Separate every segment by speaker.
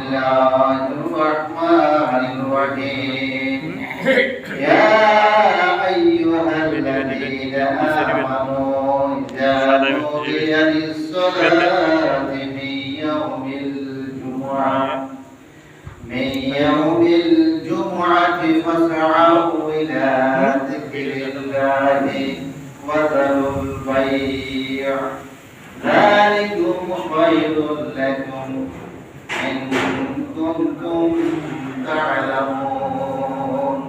Speaker 1: الله الرحمن الرحيم يا أيها الذين آمنوا إذا نودي للصلاة من يوم الجمعة فاسعوا إلى ذكر الله وذروا البيع ذلكم خير لكم إن كنتم تعلمون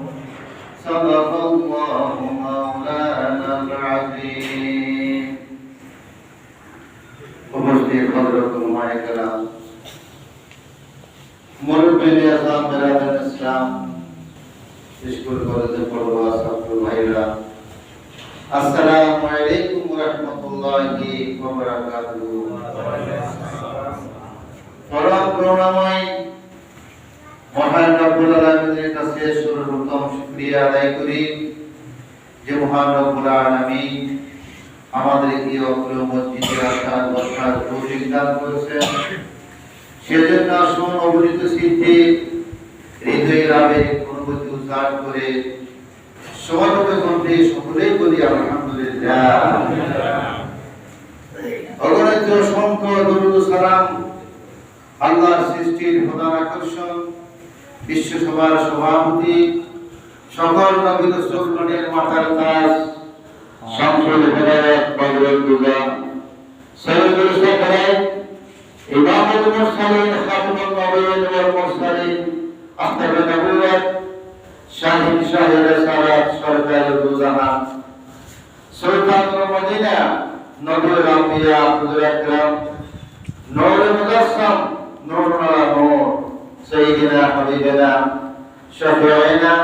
Speaker 1: صدق الله مولانا العظيم উপস্থিত হযরত উলামায়ে কেরাম মুরব্বিয়ে আযম বিরাদার ইসলাম স্কুল কলেজে পড়ুয়া ছাত্র ভাইরা আসসালামু আলাইকুম ওয়া রাহমাতুল্লাহি ওয়া বারাকাতুহু পরম করুণাময় মহান রব্বুল আলামিনের কাছে সর্বপ্রথম শুকরিয়া আদায় করি যে মহান রব্বুল আলামিন আমাদেরকে অপ্রিয় মসজিদে আসার বসার তৌফিক দান করেছেন সেজন্য আসুন অবনীত সিদ্ধি হৃদয়ের আবেগ অনুভূতি উচ্চারণ করে সমাগত কণ্ঠে সকলেই বলি আলহামদুলিল্লাহ। অগণিত সংখ্য দরুদ ও সালাম আল্লাহর সৃষ্টির প্রধান আকর্ষণ বিশ্বসভার সভাপতি সকল নবী রাসূলগণের মাথার তাজ শামসুল হিদায়াত বদরুল দুজা সৈয়দুল সালাত ইমামুল মুরসালিন খাতামুন নবিয়্যিন ওয়াল মুরসালিন আখতারুন নবুওয়াত শাহিদ শাহিদ সারাত সরকারুল দুজাহান সুলতানুল মদিনা নবীর আম্বিয়া হুজুর আকরাম নূরুল মুজাসসাম নূরুল আলা নূর সাইয়্যিদিনা হাবিবিনা শাফিঈনা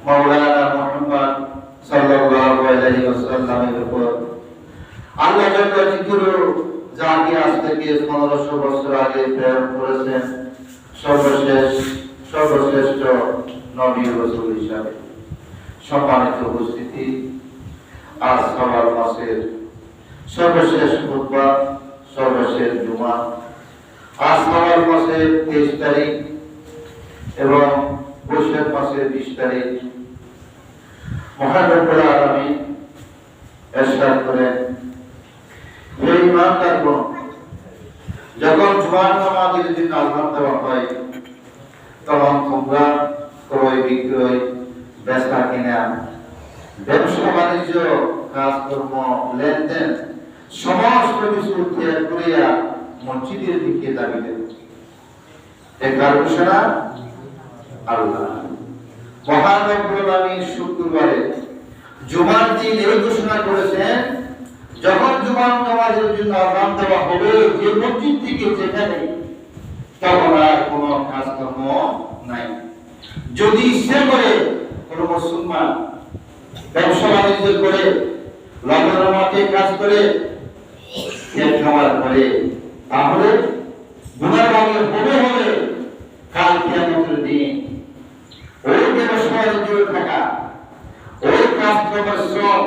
Speaker 1: মাওলানা মুহাম্মদ সাল্লাল্লাহু আলাইহি ওয়াসাল্লামের উপর আল্লাহ যত জিকির যাকে আজ থেকে 1500 বছর আগে প্রেরণ করেছেন সর্বশ্রেষ্ঠ নবী রাসূল হিসাবে। সম্মানিত উপস্থিতি, আজ শাওয়াল মাসের সর্বশেষ খুতবা, সর্বশেষ জুমা। আজ শাওয়াল মাসের 23 তারিখ এবং বৈশাখ মাসের 20 তারিখ। মহান রব্বুল আলামিন ইরশাদ করেন, হে ঈমানদারগণ, যখন জুমার নামাজের দিন আযান দেওয়া হয় তখন তোমরা ক্রয় বিক্রয় বেচা কিনা ব্যবসা বাণিজ্য কাজকর্ম লেনদেন সমস্ত কিছু ত্যাগ করিয়া মসজিদের দিকে যাবিতে। এর ঘোষণা আল্লাহ মহান রব্বুল আলামিন শুক্রবারে জুমার দিন এই ঘোষণা করেছেন, যখন জুমার নামাজের জন্য আযান দেওয়া হবে যে মসজিদ থেকে যেখানে, তখন আর কোনো কাজকর্ম নাই। যদি ইচ্ছা করে কোন মুসলমান ব্যবসা বাণিজ্য করে লন্ডনের মাঠে কাজ করে খেত খামার করে, তাহলে গুনার ভাগে হবে কাল কিয়ামতের দিন ওই ব্যবসা বাণিজ্য থাকা ওই কাজ করার শ্রম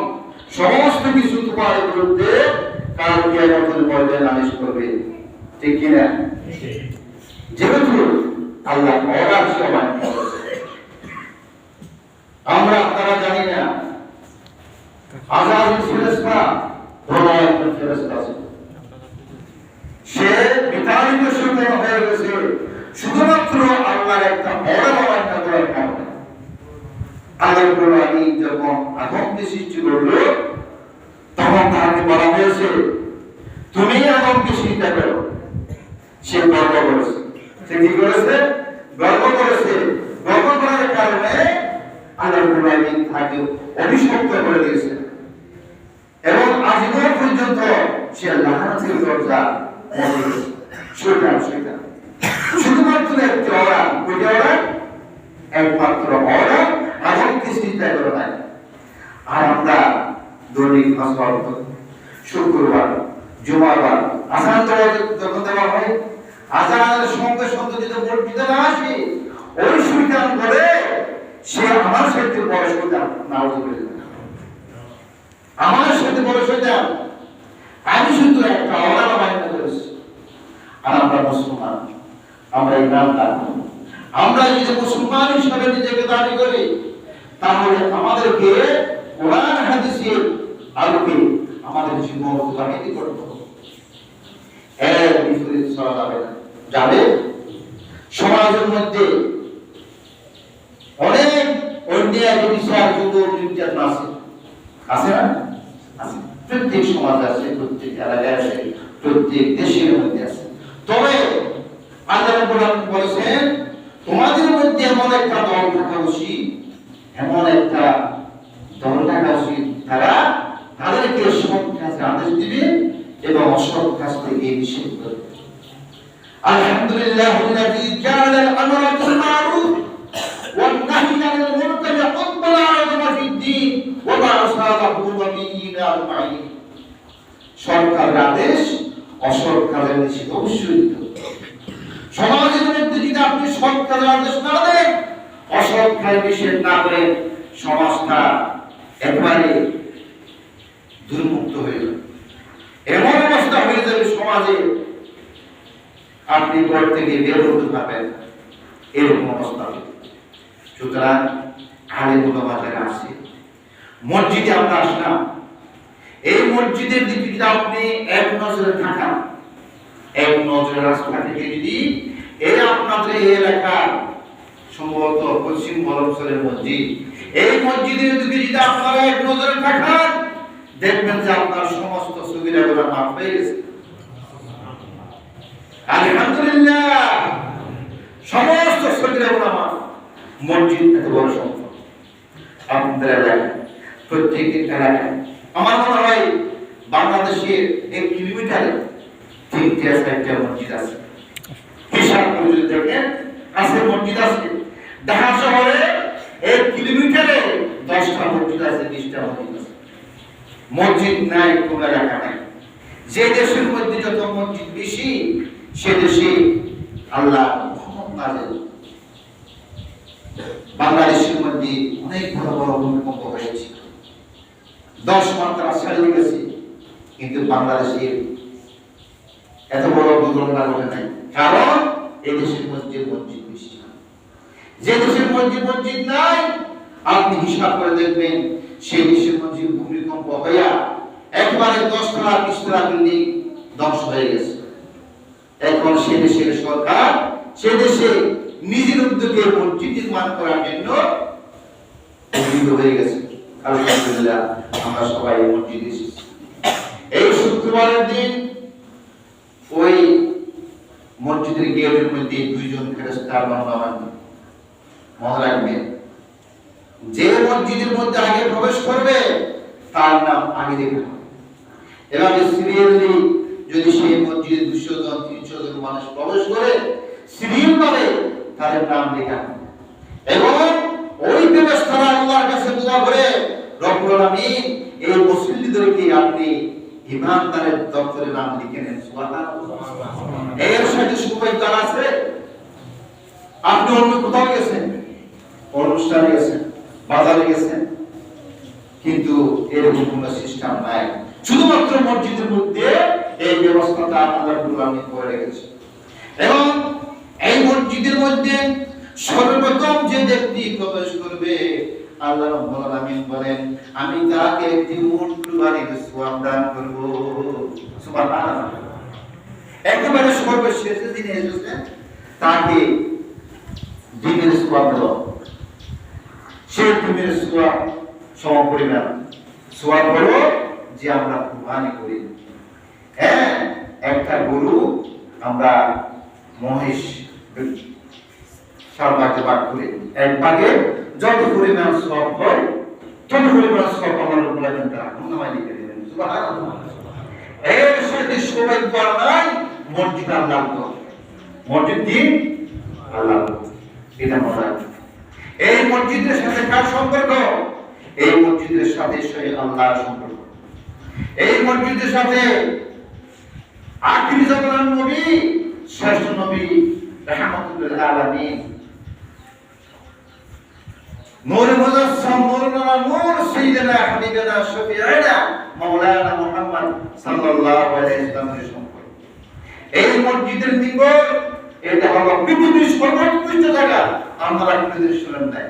Speaker 1: সমস্ত কিছু তোমার বিরুদ্ধে কাল কিয়ামতের ময়দানে নালিশ করবে। ঠিক কি না? যেহেতু আল্লাহ অর্ডার সবাই আমরা আপনারা জানি না, আযাবুল ফেরেশতা বড় একজন ফেরেশতা আছে, সে বিতাড়িত শয়তান হয়ে গেছে শুধুমাত্র আল্লাহর একটা অর্ডার অমান্য করার কারণে। আল্লাহ রাব্বুল যখন আদমকে সৃষ্টি করলো তখন তাকে বলা হয়েছে, তুমি আদমকে সৃষ্টি করো। সে গর্ব করেছে। সে কি করেছে? গর্ব করেছে। গর্ব করার কারণে আল্লাহ রাব্বুল আলামিন তাকে অভিশপ্ত করে দিয়েছে এবং আজীবন পর্যন্ত সে লাআনাতের দরজা শয়তান শুধুমাত্র একটা অর্ডার, কোটা অর্ডার, একমাত্র অর্ডার আদমকে সৃষ্টি করা নাই। আর আমরা দৈনিক আসর শুক্রবার জুমাবার আযান যখন দেওয়া হয়, আযানের সঙ্গে সঙ্গে যদি মসজিদে না আসি, ওই শয়তান বলে সে আমার সাথে বড় শয়তান, নাউযুবিল্লাহ, আমার সাথে বড় শয়তান, আমি শুধু একটা অর্ডার মান্য করেছি। আর আমরা মুসলমান, আমরা ইমানদার। আমরা যদি মুসলমান হিসেবে নিজেকে দাবি করি, তাহলে আমাদেরকে কোরআন হাদিসের আলোকে আমাদের জীবন অতিবাহিত করতে হবে। এর বিপরীত চলা যাবে না। যাবে সমাজের মধ্যে অনেক অন্যায় বিচার নির্যাতন আছে, আছে না? আছে। প্রত্যেক সমাজ আছে, প্রত্যেক এলাকায় আছে, প্রত্যেক দেশের মধ্যে আছে। তবে আল্লাহ রাব্বুল আলামিন বলেছেন, তোমাদের মধ্যে এমন একটা দল থাকা উচিত, এমন একটা দল থাকা উচিত, তাদেরকে সৎ কাজে আদেশ দিবে এবং অসৎ কাজ থেকে নিষেধ করবে। আলহামদুলিল্লাহিল্লাযী জাআলাল আমরা বিল মা'রুফ ওয়ান নাহই আনিল মুনকার ওয়াত্তালা আলামা ফিদ-দীন ওয়া বা'আসা লাহুম নাবিয়্যিনা আজমাইন। সরকারের আদেশ অসৎ কাজের নিষেধ অবশ্যই দিতে হবে। সমাজের মধ্যে যদি আপনি সৎ কাজের আদেশ না দেন, অসৎ কাজের নিষেধ না করেন, সমাজটা একেবারে দুর্মুক্ত হয়ে যাবে। এমন অবস্থা হয়ে যাবে সমাজে আপনি ঘর থেকে বের হতে পারবেন, এরকম অবস্থা হবে। সুতরাং আলেম ওলামা যারা আছে, মসজিদে আমরা আসলাম, এই মসজিদের দিকে যদি আপনি এক নজরে থাকেন, এক নজরে রাস্তা থেকে যদি এই আপনাদের এই এলাকার সম্ভবত পশ্চিম বলবছরের মসজিদ, এই মসজিদের দিকে যদি আপনারা এক নজরে থাকেন, দেখবেন যে আপনার সমস্ত সুবিধাগুলো মাফ হয়ে গেছে। আলহামদুলিল্লাহ, সমস্ত সুবিধাগুলো মাফ। মসজিদ এত বড় সম্পদ আপনাদের এলাকায়, প্রত্যেক এলাকায়। আমার মনে হয় বাংলাদেশের 1 কিলোমিটারে 3-4টা মসজিদ আছে। হিসাব করে যদি দেখেন আছে মসজিদ আছে। ঢাকা শহরে 1 কিলোমিটারে 10টা মসজিদ আছে, 20টা মসজিদ আছে। মসজিদ নাই কোন এলাকা নাই। যে দেশের মধ্যে যত মসজিদ বেশি, সে দেশে আল্লাহ রহমত নাযিল। বাংলাদেশের মধ্যে অনেক বড় বড় ভূমিকম্প হয়েছে, 10 মাত্রা ছাড়িয়ে গেছে, কিন্তু বাংলাদেশের এত বড় দুর্ঘটনা ঘটে নাই। কারণ এই দেশের মধ্যে মসজিদ বেশি। যে দেশের মধ্যে মসজিদ নাই, আপনি হিসাব করে দেখবেন সেই দেশের মধ্যে ভূমিকম্প হইয়া একবারে 10 তলা 20 তলা বিল্ডিং ধ্বংস হয়ে গেছে। এখন সে দেশের সরকার সে দেশে নিজের উদ্যোগে মসজিদ নির্মাণ করার জন্য উদ্যোগ হয়ে গেছে। আলহামদুলিল্লাহ, আমরা সবাই মসজিদে এসেছি। এই শুক্রবারের দিন ওই মসজিদের গেটের মধ্যে 2 জন ফেরেশতা মনে রাখবেন, যে মসজিদের মধ্যে আগে প্রবেশ করবে তার নাম আগে লেখা হবে। এভাবে সিরিয়ালি যদি সেই মসজিদে 200 জন 300 জন মানুষ প্রবেশ করে, সিরিয়াল ভাবে তাদের নাম লেখা হবে এবং ওই ব্যবস্থাটা আল্লাহর কাছে দোয়া করে, রব্বুল আলামিন এই মুসলিমদেরকে আপনি ইমানদারের দপ্তরে নাম লিখে নেন। সুবহানাল্লাহ। এর সাথে সৌভাগ্য আছে, আপনি অন্য কোথাও গেছেন, অনুষ্ঠানে গেছেন, বাজারে গেছেন, কিন্তু এরকম কোনো সিস্টেম নাই। শুধুমাত্র মসজিদের মধ্যে এই ব্যবস্থাটা আল্লাহ রাব্বুল আলামিন করে রেখেছে। এবং এই মসজিদের মধ্যে সর্বপ্রথম যে ব্যক্তি প্রবেশ করবে, আল্লাহ রাব্বুল আলামিন বলেন, আমি তাকে একটি উট বাড়ির সওয়াব দান করব। সুবহানাল্লাহ। একেবারে সর্বশেষ দিনে এসেছে তাকে ডিমের সওয়াব দেওয়া। সে ডিমের সওয়াব সমপরিমাণ সওয়াব হলো যে আমরা কুরবানি করি। হ্যাঁ, একটা গরু আমরা মহিষ 4 ভাগে ভাগ করি, 1 ভাগে যত পরিমাণ সওয়াব হয় তত পরিমাণ সওয়াব আমরা বলেন তারা অনুমাই লিখে দিবেন। সুবহানাল্লাহ। এর সাথে সৌভাগ্য নাই, মসজিদ আল্লাহ, মসজিদ কি আল্লাহ, এটা মনে রাখবেন। এই মসজিদের সাথে কার সম্পর্ক? এই মসজিদের সাথে স্বয়ং আল্লাহর সম্পর্ক। এই মসজিদের সাথে আখির জামানার নবী, শ্রেষ্ঠ নবী রাহমাতুল আলামিন, নূরে মুজাসসাম, নূরুনা নূর, সাইয়্যিদুনা হাবিবুনা শফিউনা মাওলানা মুহাম্মদ সাল্লাল্লাহু আলাইহি ওয়াসাল্লামের সম্পর্ক। এই মসজিদের নিকট এটা হলো পৃথিবীর সর্বোৎকৃষ্ট জায়গা। আপনারা আপনাদের শুনেন নাই,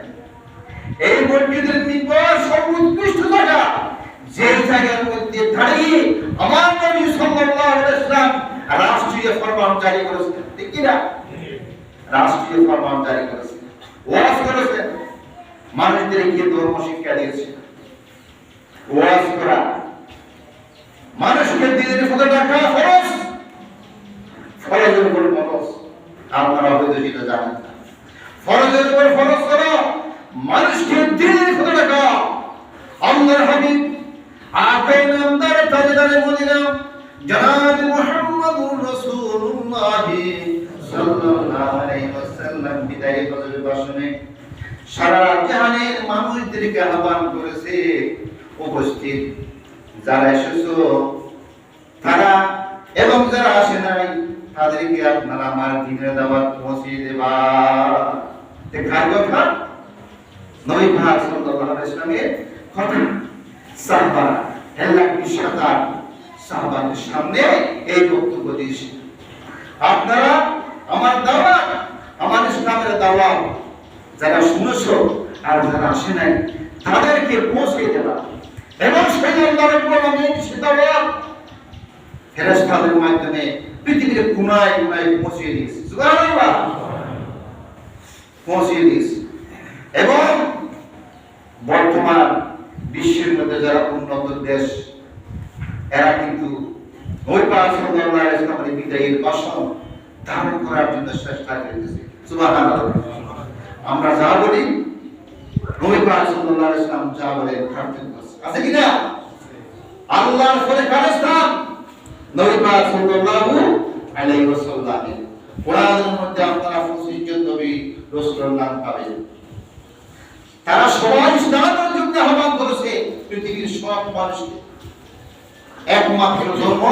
Speaker 1: এই মসজিদের মিম্বর সর্বোৎকৃষ্ট জায়গা, যে জায়গার মধ্যে দাঁড়িয়ে আমার নবী সাল্লাল্লাহু আলাইহি ওয়াসাল্লাম রাষ্ট্রীয় ফরমান জারি করেছেন। ঠিক কি না? রাষ্ট্রীয় ফরমান জারি করেছেন, ওয়াজ করেছেন, মানুষদেরকে ধর্ম শিক্ষা দিয়েছেন। ওয়াজ করা, মানুষকে দিনের পথে ডাকা ফরজ, ফরজের উপর ফরজ। আপনারা হয়তো সেটা জানেন না। ফরজের উপর ফরজ করা, মানুষকে দিনের পথে ডাকা। আল্লাহর হাবিব আগে নামদার তাজদারে মদিনা জনাব মুহাম্মদুর রাসূলুল্লাহ সাল্লাল্লাহু আলাইহি ওয়াসাল্লাম বিদায় হজরত ভাষণে সারা জাহানের মানুষদেরকে আহ্বান করেছে, উপস্থিত যারা এসেছো তারা এবং যারা আসে নাই তাদেরকে আপনারা আমার দ্বীনের দাওয়াত পৌঁছে দেবা। কার কথা? নবী পাক সাল্লাল্লাহু আলাইহি ওয়াসাল্লামের কথা। সাহাবা আল্লাহ বিশাতা সাহাবাদের সামনে এই বক্তব্য দিয়েছে, আপনারা আমার দাওয়াত, আমার ইসলামের দাওয়াত যারা শুনেছো আর যারা আসে নাই তাদেরকে পৌঁছে দেবা। এবং সেই আল্লাহর রাব্বুল আলামিন সে দাওয়াত ফেরেশতাদের মাধ্যমে পৃথিবীর কোনায় কোনায় পৌঁছে দিয়েছে। সুবহানাল্লাহ, পৌঁছে দিয়েছে। এবং বর্তমান বিশ্বের মধ্যে যারা উন্নত দেশ, এরা কিন্তু নবী পাক সাল্লাল্লাহু আলাইহি ওয়াসাল্লামের বিদায়ের ভাষণ ধারণ করার জন্য চেষ্টা করতেছে। সুবহানাল্লাহ। আমরা যা বলি নবী পাক সাল্লাল্লাহু আলাইহি ওয়াসাল্লাম যা বলেন তার জন্য আছে কি না? আল্লাহর পরে কার স্থান? নবী পাক সাল্লাল্লাহু আলাইহি ওয়াসাল্লাম। কোরআনের মধ্যে আপনারা 25 জন নবী রাসূলের নাম পাবেন। তারা সবাই ইসলামের জন্য আহ্বান করেছে পৃথিবীর সব মানুষকে। একমাত্র ধর্ম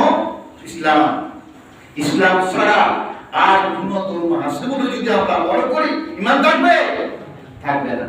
Speaker 1: ইসলাম, ইসলাম ছাড়া আর কোন ধর্ম আছে বলে যদি আমরা মনে করি, ঈমান থাকবে? থাকবে না।